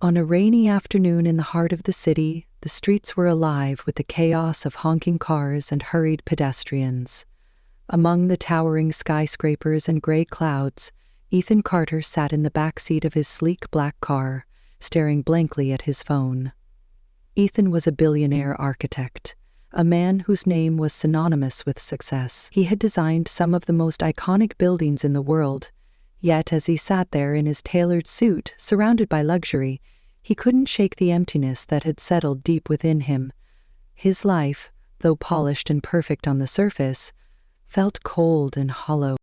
On a rainy afternoon in the heart of the city, the streets were alive with the chaos of honking cars and hurried pedestrians. Among the towering skyscrapers and gray clouds, Ethan Carter sat in the back seat of his sleek black car, staring blankly at his phone. Ethan was a billionaire architect, a man whose name was synonymous with success. He had designed some of the most iconic buildings in the world, yet as he sat there in his tailored suit, surrounded by luxury, he couldn't shake the emptiness that had settled deep within him. His life, though polished and perfect on the surface, felt cold and hollow.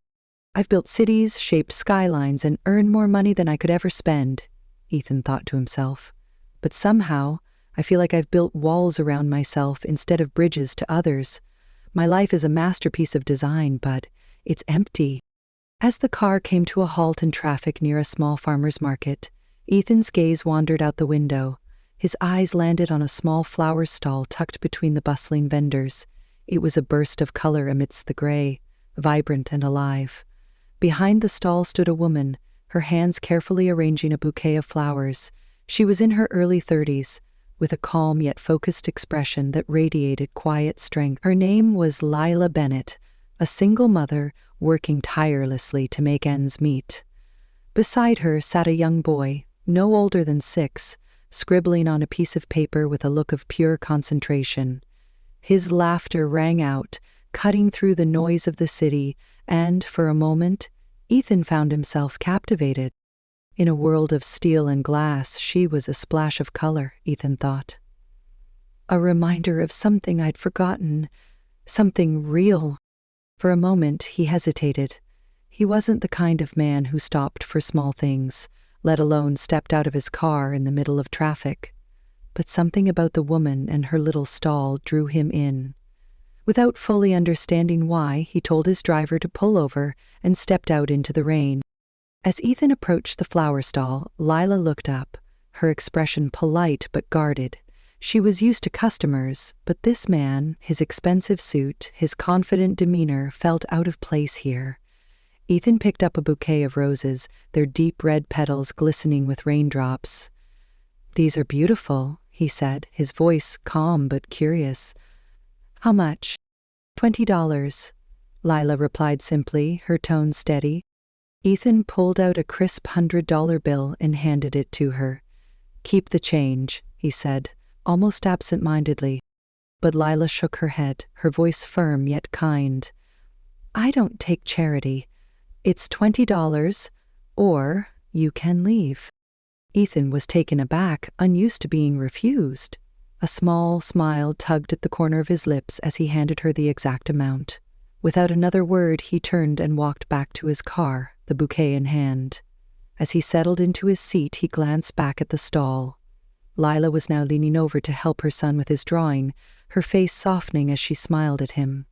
"I've built cities, shaped skylines, and earned more money than I could ever spend," Ethan thought to himself. "But somehow, I feel like I've built walls around myself instead of bridges to others. My life is a masterpiece of design, but it's empty." As the car came to a halt in traffic near a small farmer's market, Ethan's gaze wandered out the window. His eyes landed on a small flower stall tucked between the bustling vendors. It was a burst of color amidst the gray, vibrant and alive. Behind the stall stood a woman, her hands carefully arranging a bouquet of flowers. She was in her early 30s, with a calm yet focused expression that radiated quiet strength. Her name was Lila Bennett, a single mother working tirelessly to make ends meet. Beside her sat a young boy, no older than 6, scribbling on a piece of paper with a look of pure concentration. His laughter rang out, cutting through the noise of the city, and, for a moment, Ethan found himself captivated. In a world of steel and glass, she was a splash of color, Ethan thought. A reminder of something I'd forgotten, something real. For a moment, he hesitated. He wasn't the kind of man who stopped for small things, let alone stepped out of his car in the middle of traffic. But something about the woman and her little stall drew him in. Without fully understanding why, he told his driver to pull over and stepped out into the rain. As Ethan approached the flower stall, Lila looked up, her expression polite but guarded. She was used to customers, but this man, his expensive suit, his confident demeanor felt out of place here. Ethan picked up a bouquet of roses, their deep red petals glistening with raindrops. "These are beautiful," he said, his voice calm but curious. "How much?" $20, Lila replied simply, her tone steady. Ethan pulled out a crisp $100 bill and handed it to her. "Keep the change," he said, almost absent-mindedly. But Lila shook her head, her voice firm yet kind. "I don't take charity. It's $20, or you can leave." Ethan was taken aback, unused to being refused. A small smile tugged at the corner of his lips as he handed her the exact amount. Without another word, he turned and walked back to his car, the bouquet in hand. As he settled into his seat, he glanced back at the stall. Lila was now leaning over to help her son with his drawing, her face softening as she smiled at him.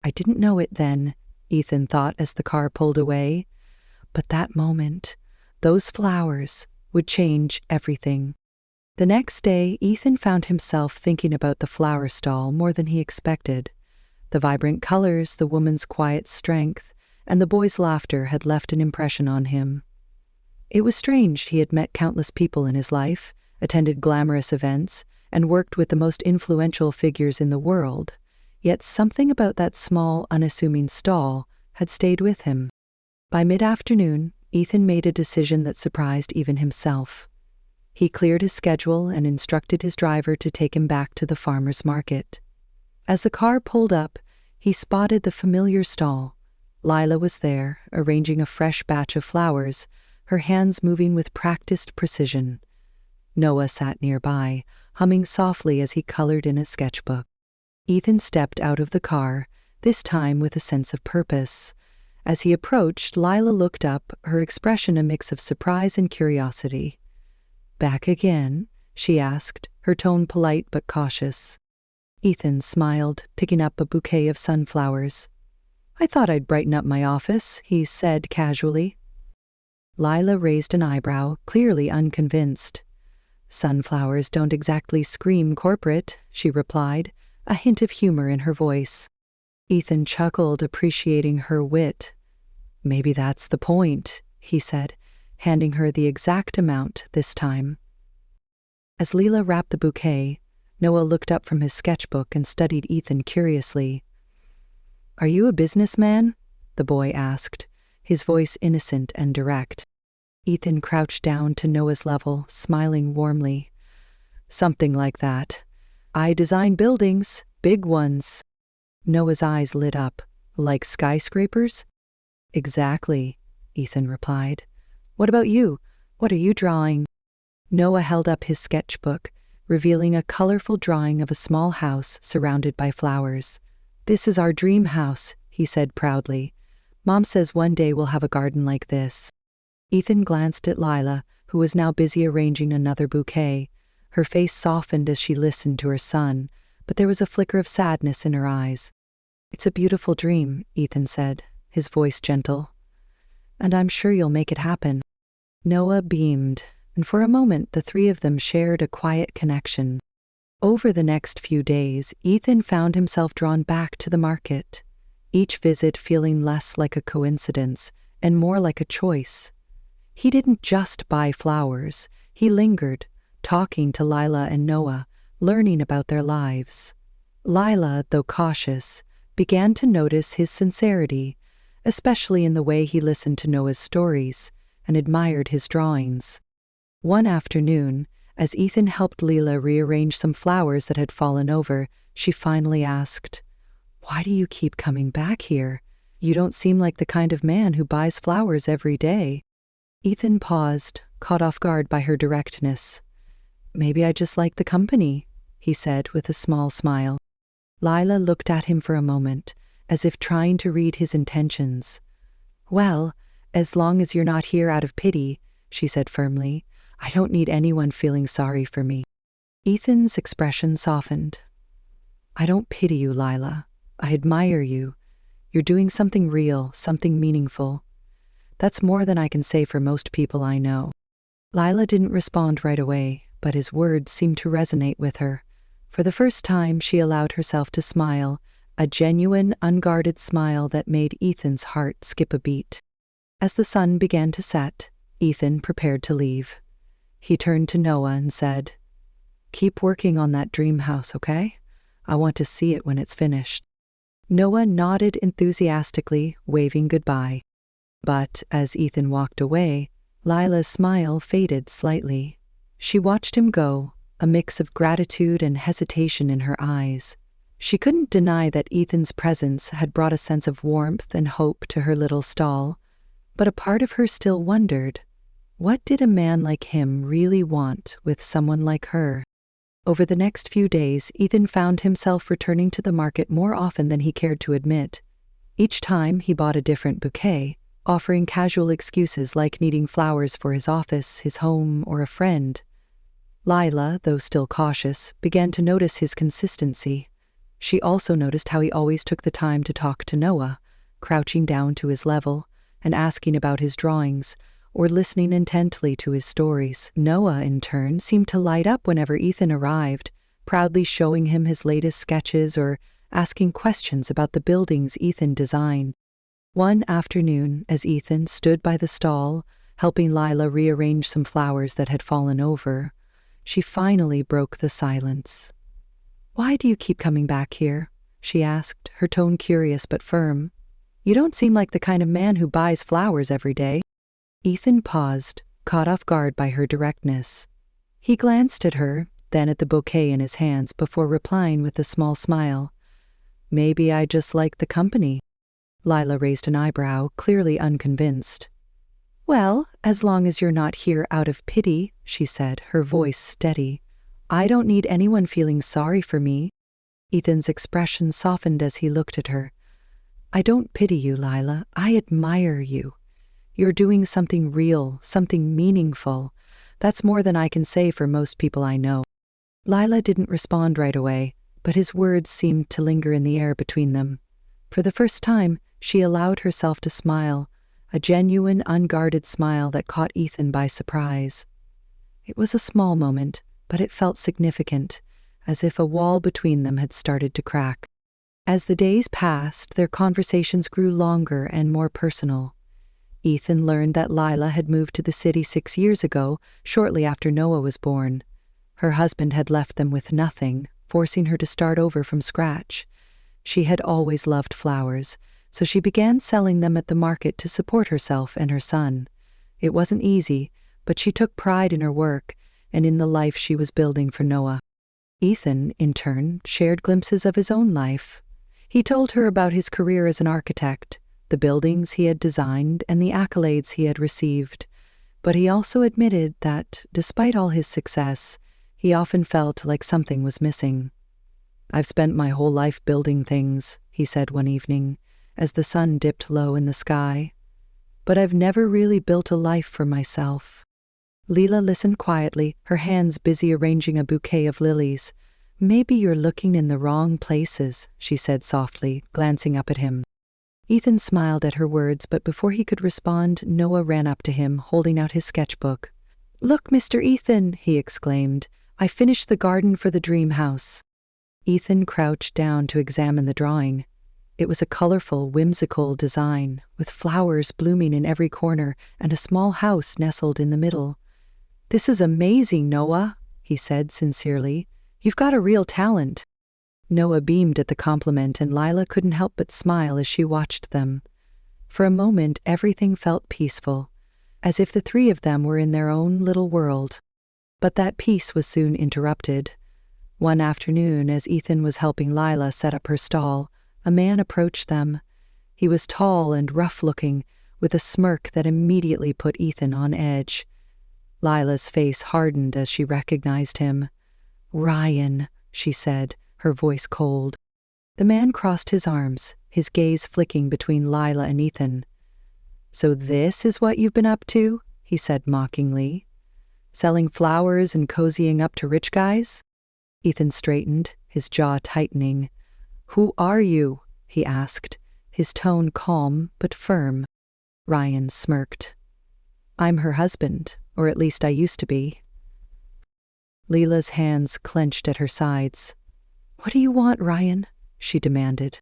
"I didn't know it then," Ethan thought as the car pulled away. But that moment, those flowers, would change everything. The next day, Ethan found himself thinking about the flower stall more than he expected. The vibrant colors, the woman's quiet strength, and the boy's laughter had left an impression on him. It was strange. He had met countless people in his life, attended glamorous events, and worked with the most influential figures in the world. Yet something about that small, unassuming stall had stayed with him. By mid-afternoon, Ethan made a decision that surprised even himself. He cleared his schedule and instructed his driver to take him back to the farmer's market. As the car pulled up, he spotted the familiar stall. Lila was there, arranging a fresh batch of flowers, her hands moving with practiced precision. Noah sat nearby, humming softly as he colored in a sketchbook. Ethan stepped out of the car, this time with a sense of purpose. As he approached, Lila looked up, her expression a mix of surprise and curiosity. "Back again?" she asked, her tone polite but cautious. Ethan smiled, picking up a bouquet of sunflowers. "I thought I'd brighten up my office," he said casually. Lila raised an eyebrow, clearly unconvinced. "Sunflowers don't exactly scream corporate," she replied, a hint of humor in her voice. Ethan chuckled, appreciating her wit. "Maybe that's the point," he said, handing her the exact amount this time. As Leela wrapped the bouquet, Noah looked up from his sketchbook and studied Ethan curiously. "Are you a businessman?" the boy asked, his voice innocent and direct. Ethan crouched down to Noah's level, smiling warmly. "Something like that. I design buildings, big ones." Noah's eyes lit up. "Like skyscrapers?" "Exactly," Ethan replied. "What about you? What are you drawing?" Noah held up his sketchbook, revealing a colorful drawing of a small house surrounded by flowers. "This is our dream house," he said proudly. "Mom says one day we'll have a garden like this." Ethan glanced at Lila, who was now busy arranging another bouquet. Her face softened as she listened to her son, but there was a flicker of sadness in her eyes. "It's a beautiful dream," Ethan said, his voice gentle. "And I'm sure you'll make it happen." Noah beamed, and for a moment the three of them shared a quiet connection. Over the next few days, Ethan found himself drawn back to the market, each visit feeling less like a coincidence and more like a choice. He didn't just buy flowers, he lingered, talking to Lila and Noah, learning about their lives. Lila, though cautious, began to notice his sincerity, especially in the way he listened to Noah's stories and admired his drawings. One afternoon, as Ethan helped Leela rearrange some flowers that had fallen over, she finally asked, "Why do you keep coming back here? You don't seem like the kind of man who buys flowers every day." Ethan paused, caught off guard by her directness. "Maybe I just like the company," he said with a small smile. Lila looked at him for a moment, as if trying to read his intentions. "Well, as long as you're not here out of pity," she said firmly. "I don't need anyone feeling sorry for me." Ethan's expression softened. "I don't pity you, Lila. I admire you. You're doing something real, something meaningful. That's more than I can say for most people I know." Lila didn't respond right away, but his words seemed to resonate with her. For the first time, she allowed herself to smile, a genuine, unguarded smile that made Ethan's heart skip a beat. As the sun began to set, Ethan prepared to leave. He turned to Noah and said, "Keep working on that dream house, okay? I want to see it when it's finished." Noah nodded enthusiastically, waving goodbye. But as Ethan walked away, Lila's smile faded slightly. She watched him go, a mix of gratitude and hesitation in her eyes. She couldn't deny that Ethan's presence had brought a sense of warmth and hope to her little stall, but a part of her still wondered, what did a man like him really want with someone like her? Over the next few days, Ethan found himself returning to the market more often than he cared to admit. Each time he bought a different bouquet, offering casual excuses like needing flowers for his office, his home, or a friend. Lila, though still cautious, began to notice his consistency. She also noticed how he always took the time to talk to Noah, crouching down to his level and asking about his drawings, or listening intently to his stories. Noah, in turn, seemed to light up whenever Ethan arrived, proudly showing him his latest sketches or asking questions about the buildings Ethan designed. One afternoon, as Ethan stood by the stall, helping Lila rearrange some flowers that had fallen over, she finally broke the silence. "Why do you keep coming back here?" she asked, her tone curious but firm. "You don't seem like the kind of man who buys flowers every day." Ethan paused, caught off guard by her directness. He glanced at her, then at the bouquet in his hands before replying with a small smile. "Maybe I just like the company." Lila raised an eyebrow, clearly unconvinced. "Well, as long as you're not here out of pity," she said, her voice steady. "I don't need anyone feeling sorry for me." Ethan's expression softened as he looked at her. "I don't pity you, Lila. I admire you. You're doing something real, something meaningful. That's more than I can say for most people I know." Lila didn't respond right away, but his words seemed to linger in the air between them. For the first time, she allowed herself to smile, a genuine, unguarded smile that caught Ethan by surprise. It was a small moment, but it felt significant, as if a wall between them had started to crack. As the days passed, their conversations grew longer and more personal. Ethan learned that Lila had moved to the city 6 years ago, shortly after Noah was born. Her husband had left them with nothing, forcing her to start over from scratch. She had always loved flowers, so she began selling them at the market to support herself and her son. It wasn't easy, but she took pride in her work and in the life she was building for Noah. Ethan, in turn, shared glimpses of his own life. He told her about his career as an architect, the buildings he had designed, and the accolades he had received. But he also admitted that, despite all his success, he often felt like something was missing. "I've spent my whole life building things," he said one evening, as the sun dipped low in the sky. "But I've never really built a life for myself." Leela listened quietly, her hands busy arranging a bouquet of lilies. "Maybe you're looking in the wrong places," she said softly, glancing up at him. Ethan smiled at her words, but before he could respond, Noah ran up to him, holding out his sketchbook. "Look, Mr. Ethan," he exclaimed. "I finished the garden for the dream house." Ethan crouched down to examine the drawing. It was a colorful, whimsical design, with flowers blooming in every corner and a small house nestled in the middle. "This is amazing, Noah," he said sincerely. "You've got a real talent." Noah beamed at the compliment, and Lila couldn't help but smile as she watched them. For a moment, everything felt peaceful, as if the three of them were in their own little world. But that peace was soon interrupted. One afternoon, as Ethan was helping Lila set up her stall, a man approached them. He was tall and rough-looking, with a smirk that immediately put Ethan on edge. Lila's face hardened as she recognized him. "Ryan," she said, her voice cold. The man crossed his arms, his gaze flicking between Lila and Ethan. "So this is what you've been up to?" he said mockingly. "Selling flowers and cozying up to rich guys?" Ethan straightened, his jaw tightening. "Who are you?" he asked, his tone calm but firm. Ryan smirked. "I'm her husband, or at least I used to be." Leela's hands clenched at her sides. "What do you want, Ryan?" she demanded.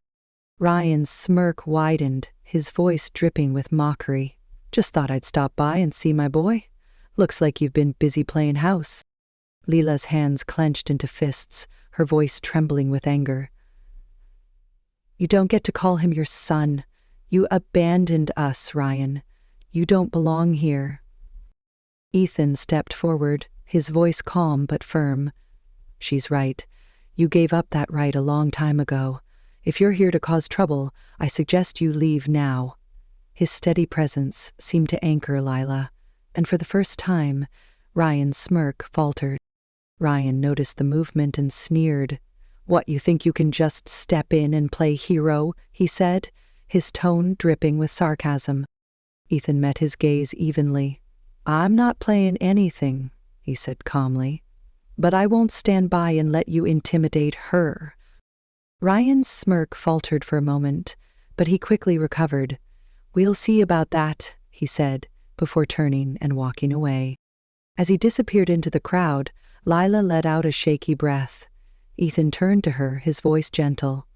Ryan's smirk widened, his voice dripping with mockery. "Just thought I'd stop by and see my boy. Looks like you've been busy playing house." Leela's hands clenched into fists, her voice trembling with anger. "You don't get to call him your son. You abandoned us, Ryan. You don't belong here." Ethan stepped forward, his voice calm but firm. "She's right. You gave up that right a long time ago. If you're here to cause trouble, I suggest you leave now." His steady presence seemed to anchor Lila, and for the first time, Ryan's smirk faltered. Ryan noticed the movement and sneered. "What, you think you can just step in and play hero?" he said, his tone dripping with sarcasm. Ethan met his gaze evenly. "I'm not playing anything," he said calmly. "But I won't stand by and let you intimidate her." Ryan's smirk faltered for a moment, but he quickly recovered. "We'll see about that," he said, before turning and walking away. As he disappeared into the crowd, Lila let out a shaky breath. Ethan turned to her, his voice gentle.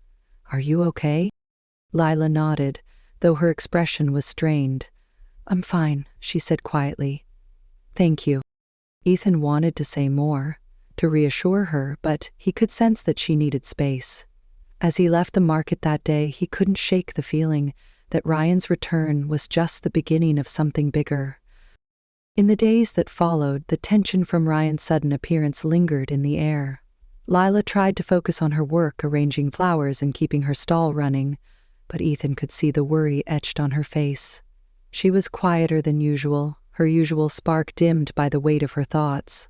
"Are you okay?" Lila nodded, though her expression was strained. "I'm fine," she said quietly. "Thank you." Ethan wanted to say more, to reassure her, but he could sense that she needed space. As he left the market that day, he couldn't shake the feeling that Ryan's return was just the beginning of something bigger. In the days that followed, the tension from Ryan's sudden appearance lingered in the air. Lila tried to focus on her work, arranging flowers and keeping her stall running, but Ethan could see the worry etched on her face. She was quieter than usual, her usual spark dimmed by the weight of her thoughts.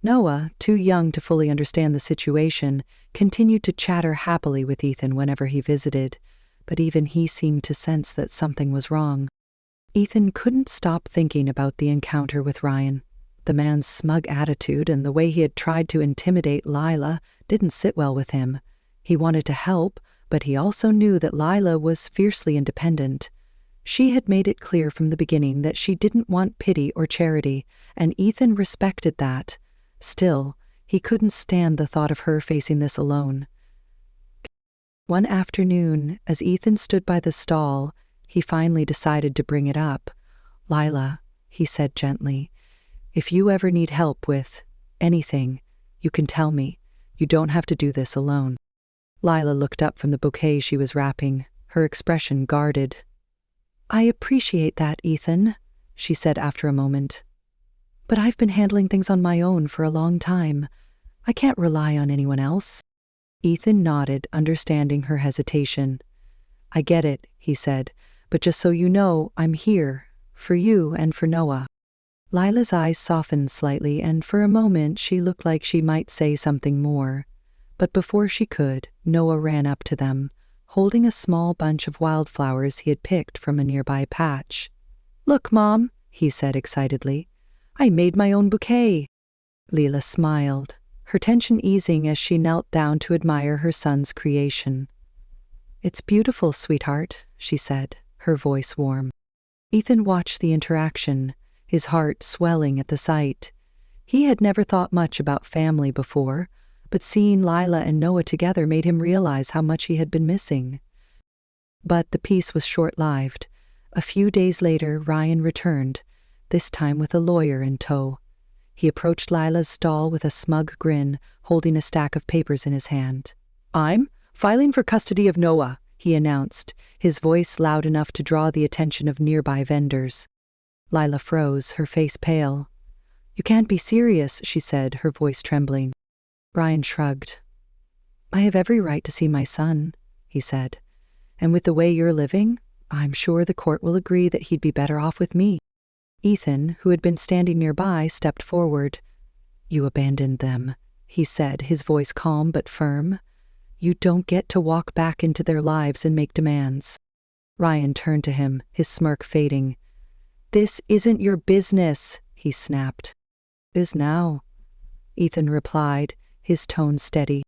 Noah, too young to fully understand the situation, continued to chatter happily with Ethan whenever he visited, but even he seemed to sense that something was wrong. Ethan couldn't stop thinking about the encounter with Ryan. The man's smug attitude and the way he had tried to intimidate Lila didn't sit well with him. He wanted to help, but he also knew that Lila was fiercely independent. She had made it clear from the beginning that she didn't want pity or charity, and Ethan respected that. Still, he couldn't stand the thought of her facing this alone. One afternoon, as Ethan stood by the stall, he finally decided to bring it up. "Lila," he said gently, "if you ever need help with anything, You can tell me. You don't have to do this alone. Lila looked up from the bouquet she was wrapping, her expression guarded. I appreciate that, Ethan, she said after a moment. But I've been handling things on my own for a long time. I can't rely on anyone else. Ethan nodded, understanding her hesitation. I get it, he said, but just so you know, I'm here, for you and for Noah. Lila's eyes softened slightly, and for a moment she looked like she might say something more. But before she could, Noah ran up to them, holding a small bunch of wildflowers he had picked from a nearby patch. Look, Mom, he said excitedly. I made my own bouquet. Lila smiled, her tension easing as she knelt down to admire her son's creation. It's beautiful, sweetheart, she said, her voice warm. Ethan watched the interaction, his heart swelling at the sight. He had never thought much about family before, but seeing Lila and Noah together made him realize how much he had been missing. But the peace was short-lived. A few days later, Ryan returned, this time with a lawyer in tow. He approached Lila's stall with a smug grin, holding a stack of papers in his hand. I'm filing for custody of Noah, he announced, his voice loud enough to draw the attention of nearby vendors. Lila froze, her face pale. You can't be serious, she said, her voice trembling. Ryan shrugged. I have every right to see my son, he said. And with the way you're living, I'm sure the court will agree that he'd be better off with me. Ethan, who had been standing nearby, stepped forward. You abandoned them, he said, his voice calm but firm. You don't get to walk back into their lives and make demands. Ryan turned to him, his smirk fading. This isn't your business, he snapped. Is now, Ethan replied, his tone steady.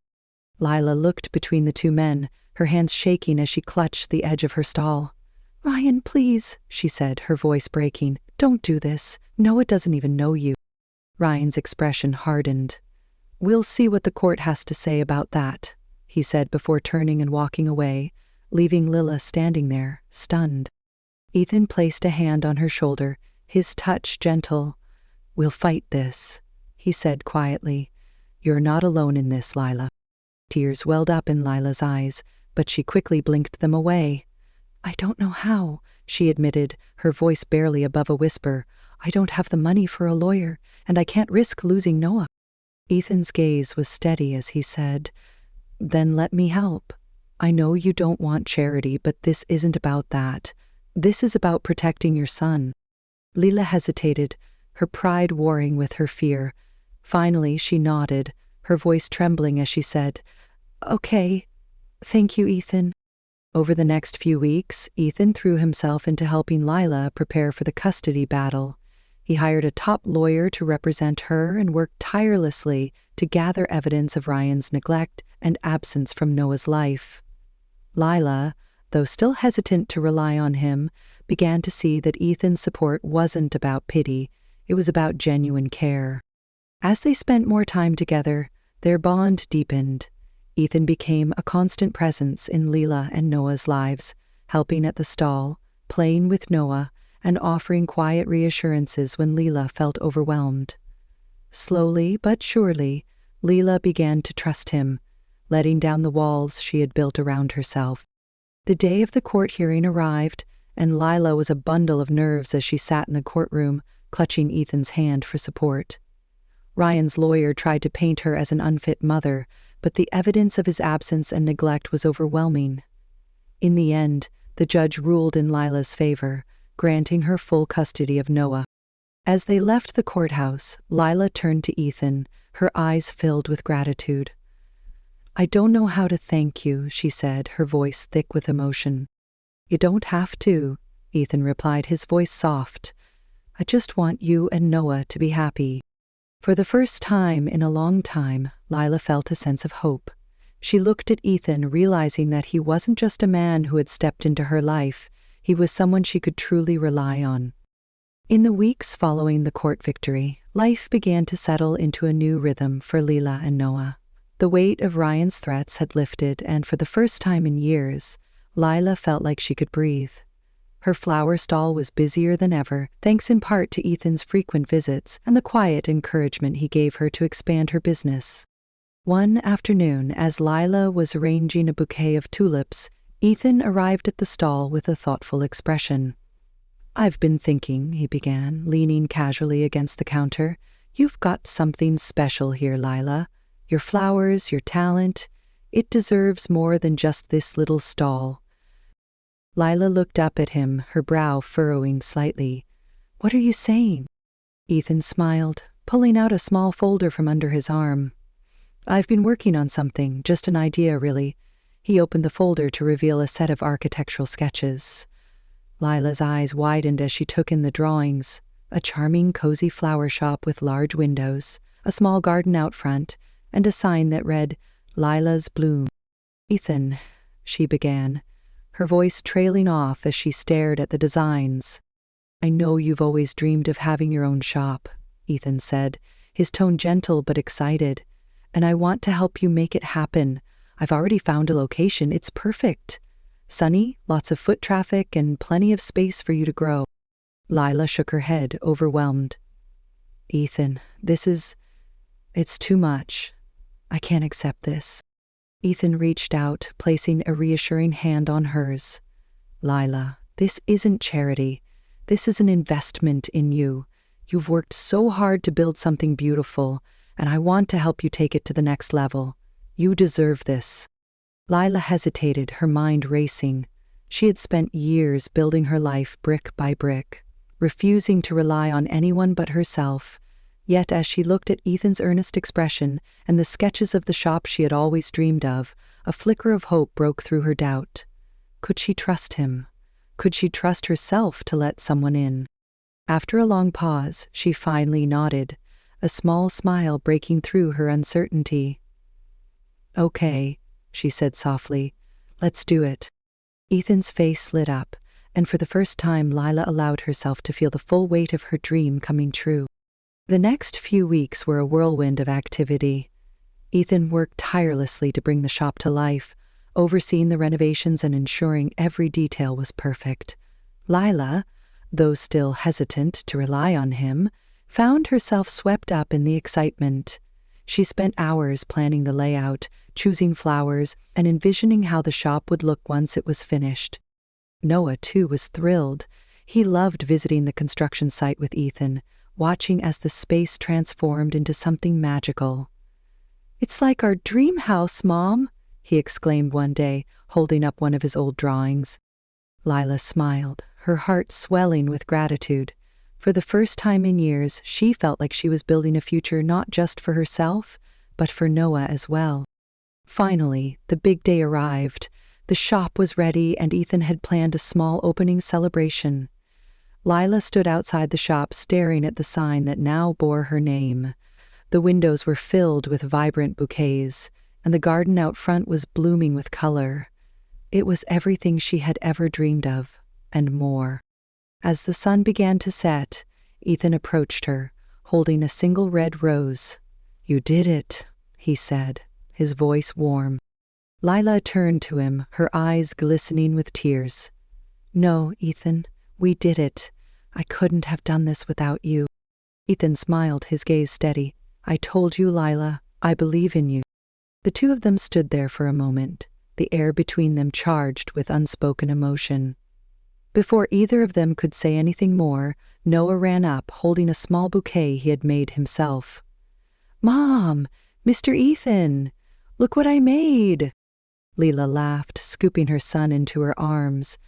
Lila looked between the two men, her hands shaking as she clutched the edge of her stall. Ryan, please, she said, her voice breaking. Don't do this. Noah doesn't even know you. Ryan's expression hardened. We'll see what the court has to say about that, he said before turning and walking away, leaving Lila standing there, stunned. Ethan placed a hand on her shoulder, his touch gentle. We'll fight this, he said quietly. You're not alone in this, Lila. Tears welled up in Lila's eyes, but she quickly blinked them away. I don't know how, she admitted, her voice barely above a whisper. I don't have the money for a lawyer, and I can't risk losing Noah. Ethan's gaze was steady as he said, Then let me help. I know you don't want charity, but this isn't about that. This is about protecting your son. Lila hesitated, her pride warring with her fear. Finally, she nodded, her voice trembling as she said, Okay, thank you, Ethan. Over the next few weeks, Ethan threw himself into helping Lila prepare for the custody battle. He hired a top lawyer to represent her and worked tirelessly to gather evidence of Ryan's neglect and absence from Noah's life. Lila, though still hesitant to rely on him, began to see that Ethan's support wasn't about pity, it was about genuine care. As they spent more time together, their bond deepened. Ethan became a constant presence in Lila and Noah's lives, helping at the stall, playing with Noah, and offering quiet reassurances when Lila felt overwhelmed. Slowly but surely, Lila began to trust him, letting down the walls she had built around herself. The day of the court hearing arrived, and Lila was a bundle of nerves as she sat in the courtroom, clutching Ethan's hand for support. Ryan's lawyer tried to paint her as an unfit mother, but the evidence of his absence and neglect was overwhelming. In the end, the judge ruled in Lila's favor, granting her full custody of Noah. As they left the courthouse, Lila turned to Ethan, her eyes filled with gratitude. I don't know how to thank you, she said, her voice thick with emotion. You don't have to, Ethan replied, his voice soft. I just want you and Noah to be happy. For the first time in a long time, Lila felt a sense of hope. She looked at Ethan, realizing that he wasn't just a man who had stepped into her life, he was someone she could truly rely on. In the weeks following the court victory, life began to settle into a new rhythm for Lila and Noah. The weight of Ryan's threats had lifted, and for the first time in years, Lila felt like she could breathe. Her flower stall was busier than ever, thanks in part to Ethan's frequent visits and the quiet encouragement he gave her to expand her business. One afternoon, as Lila was arranging a bouquet of tulips, Ethan arrived at the stall with a thoughtful expression. "I've been thinking," he began, leaning casually against the counter. "You've got something special here, Lila. Your flowers, your talent. It deserves more than just this little stall." Lila looked up at him, her brow furrowing slightly. "What are you saying?" Ethan smiled, pulling out a small folder from under his arm. "I've been working on something, just an idea, really." He opened the folder to reveal a set of architectural sketches. Lila's eyes widened as she took in the drawings. A charming, cozy flower shop with large windows, a small garden out front, and a sign that read, "Lila's Bloom." "Ethan," she began, her voice trailing off as she stared at the designs. "I know you've always dreamed of having your own shop," Ethan said, his tone gentle but excited. "And I want to help you make it happen. I've already found a location. It's perfect. Sunny, lots of foot traffic, and plenty of space for you to grow." Lila shook her head, overwhelmed. "Ethan, it's too much. I can't accept this." Ethan reached out, placing a reassuring hand on hers. "Lila, this isn't charity. This is an investment in you. You've worked so hard to build something beautiful, and I want to help you take it to the next level. You deserve this." Lila hesitated, her mind racing. She had spent years building her life brick by brick, refusing to rely on anyone but herself. Yet as she looked at Ethan's earnest expression and the sketches of the shop she had always dreamed of, a flicker of hope broke through her doubt. Could she trust him? Could she trust herself to let someone in? After a long pause, she finally nodded, a small smile breaking through her uncertainty. "Okay," she said softly. "Let's do it." Ethan's face lit up, and for the first time Lila allowed herself to feel the full weight of her dream coming true. The next few weeks were a whirlwind of activity. Ethan worked tirelessly to bring the shop to life, overseeing the renovations and ensuring every detail was perfect. Lila, though still hesitant to rely on him, found herself swept up in the excitement. She spent hours planning the layout, choosing flowers, and envisioning how the shop would look once it was finished. Noah, too, was thrilled. He loved visiting the construction site with Ethan, watching as the space transformed into something magical. "It's like our dream house, Mom," he exclaimed one day, holding up one of his old drawings. Lila smiled, her heart swelling with gratitude. For the first time in years, she felt like she was building a future not just for herself, but for Noah as well. Finally, the big day arrived. The shop was ready, and Ethan had planned a small opening celebration. Lila stood outside the shop staring at the sign that now bore her name. The windows were filled with vibrant bouquets, and the garden out front was blooming with color. It was everything she had ever dreamed of, and more. As the sun began to set, Ethan approached her, holding a single red rose. "You did it," he said, his voice warm. Lila turned to him, her eyes glistening with tears. "No, Ethan, we did it. I couldn't have done this without you." Ethan smiled, his gaze steady. "I told you, Lila, I believe in you." The two of them stood there for a moment, the air between them charged with unspoken emotion. Before either of them could say anything more, Noah ran up, holding a small bouquet he had made himself. "Mom, Mr. Ethan, look what I made." Lila laughed, scooping her son into her arms.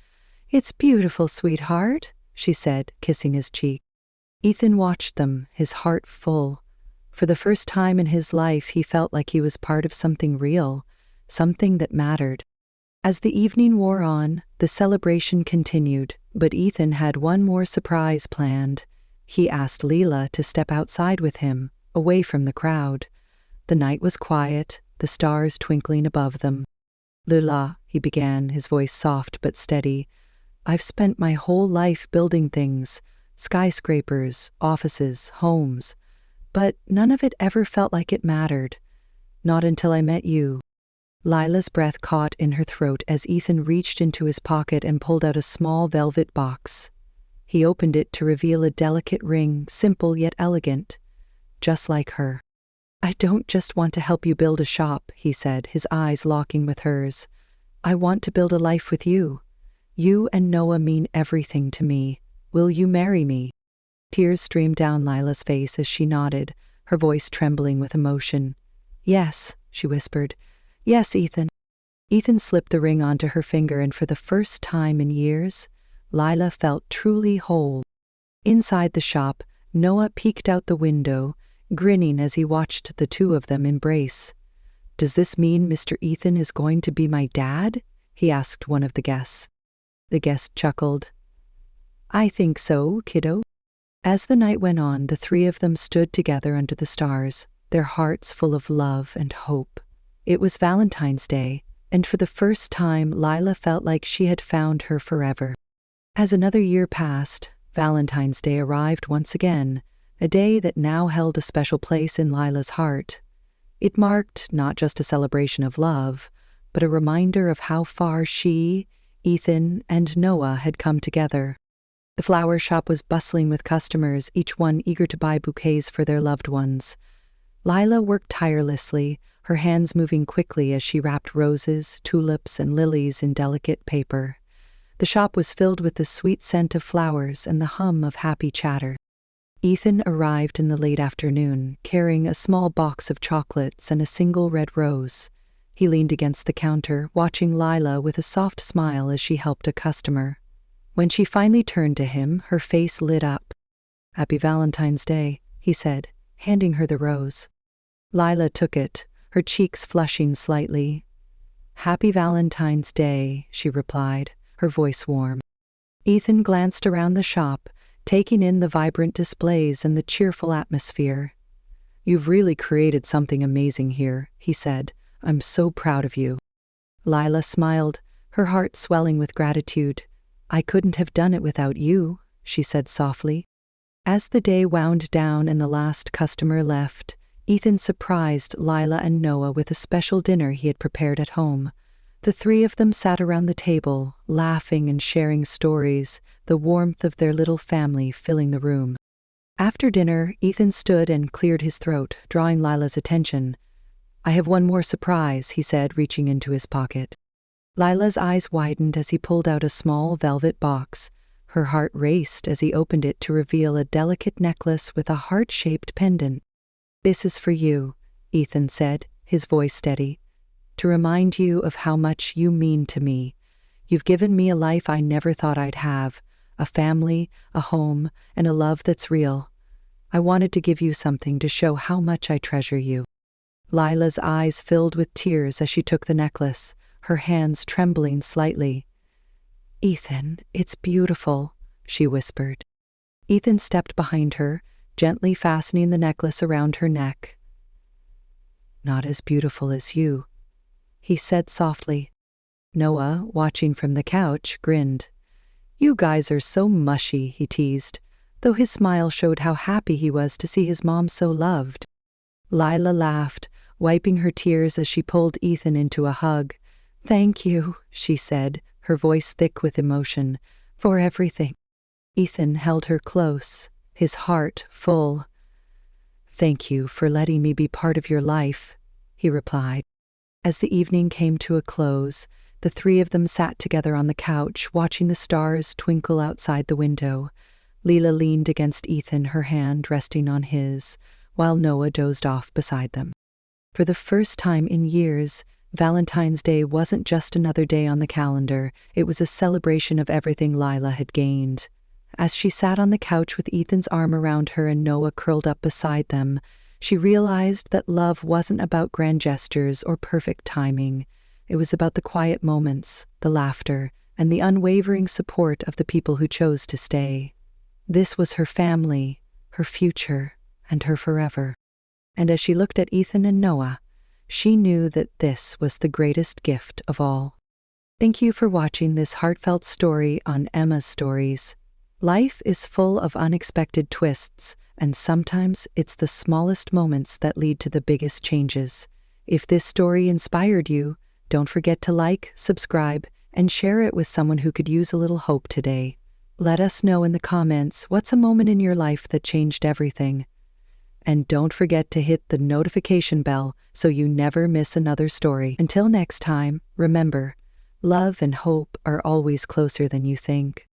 "It's beautiful, sweetheart," she said, kissing his cheek. Ethan watched them, his heart full. For the first time in his life, he felt like he was part of something real, something that mattered. As the evening wore on, the celebration continued, but Ethan had one more surprise planned. He asked Lila to step outside with him, away from the crowd. The night was quiet, the stars twinkling above them. "Lila," he began, his voice soft but steady, "I've spent my whole life building things, skyscrapers, offices, homes, but none of it ever felt like it mattered. Not until I met you." Lila's breath caught in her throat as Ethan reached into his pocket and pulled out a small velvet box. He opened it to reveal a delicate ring, simple yet elegant, just like her. "I don't just want to help you build a shop," he said, his eyes locking with hers. "I want to build a life with you. You and Noah mean everything to me. Will you marry me?" Tears streamed down Lila's face as she nodded, her voice trembling with emotion. "Yes," she whispered. "Yes, Ethan." Ethan slipped the ring onto her finger, and for the first time in years, Lila felt truly whole. Inside the shop, Noah peeked out the window, grinning as he watched the two of them embrace. "Does this mean Mr. Ethan is going to be my dad?" he asked one of the guests. The guest chuckled. "I think so, kiddo." As the night went on, the three of them stood together under the stars, their hearts full of love and hope. It was Valentine's Day, and for the first time Lila felt like she had found her forever. As another year passed, Valentine's Day arrived once again, a day that now held a special place in Lila's heart. It marked not just a celebration of love, but a reminder of how far she, Ethan, and Noah had come together. The flower shop was bustling with customers, each one eager to buy bouquets for their loved ones. Lila worked tirelessly, her hands moving quickly as she wrapped roses, tulips, and lilies in delicate paper. The shop was filled with the sweet scent of flowers and the hum of happy chatter. Ethan arrived in the late afternoon, carrying a small box of chocolates and a single red rose. He leaned against the counter, watching Lila with a soft smile as she helped a customer. When she finally turned to him, her face lit up. "Happy Valentine's Day," he said, handing her the rose. Lila took it, her cheeks flushing slightly. "Happy Valentine's Day," she replied, her voice warm. Ethan glanced around the shop, taking in the vibrant displays and the cheerful atmosphere. "You've really created something amazing here," he said. "I'm so proud of you." Lila smiled, her heart swelling with gratitude. "I couldn't have done it without you," she said softly. As the day wound down and the last customer left, Ethan surprised Lila and Noah with a special dinner he had prepared at home. The three of them sat around the table, laughing and sharing stories, the warmth of their little family filling the room. After dinner, Ethan stood and cleared his throat, drawing Lila's attention. "I have one more surprise," he said, reaching into his pocket. Lila's eyes widened as he pulled out a small velvet box. Her heart raced as he opened it to reveal a delicate necklace with a heart-shaped pendant. "This is for you," Ethan said, his voice steady, "to remind you of how much you mean to me. You've given me a life I never thought I'd have, a family, a home, and a love that's real. I wanted to give you something to show how much I treasure you." Lila's eyes filled with tears as she took the necklace, her hands trembling slightly. "Ethan, it's beautiful," she whispered. Ethan stepped behind her, gently fastening the necklace around her neck. "Not as beautiful as you," he said softly. Noah, watching from the couch, grinned. "You guys are so mushy," he teased, though his smile showed how happy he was to see his mom so loved. Lila laughed, wiping her tears as she pulled Ethan into a hug. "Thank you," she said, her voice thick with emotion, "for everything." Ethan held her close, his heart full. "Thank you for letting me be part of your life," he replied. As the evening came to a close, the three of them sat together on the couch, watching the stars twinkle outside the window. Lila leaned against Ethan, her hand resting on his, while Noah dozed off beside them. For the first time in years, Valentine's Day wasn't just another day on the calendar, it was a celebration of everything Lila had gained. As she sat on the couch with Ethan's arm around her and Noah curled up beside them, she realized that love wasn't about grand gestures or perfect timing. It was about the quiet moments, the laughter, and the unwavering support of the people who chose to stay. This was her family, her future, and her forever. And as she looked at Ethan and Noah, she knew that this was the greatest gift of all. Thank you for watching this heartfelt story on Emma's Stories. Life is full of unexpected twists, and sometimes it's the smallest moments that lead to the biggest changes. If this story inspired you, Don't forget to like, subscribe, and share it with someone who could use a little hope today. Let us know in the comments what's a moment in your life that changed everything. And don't forget to hit the notification bell so you never miss another story. Until next time, remember, love and hope are always closer than you think.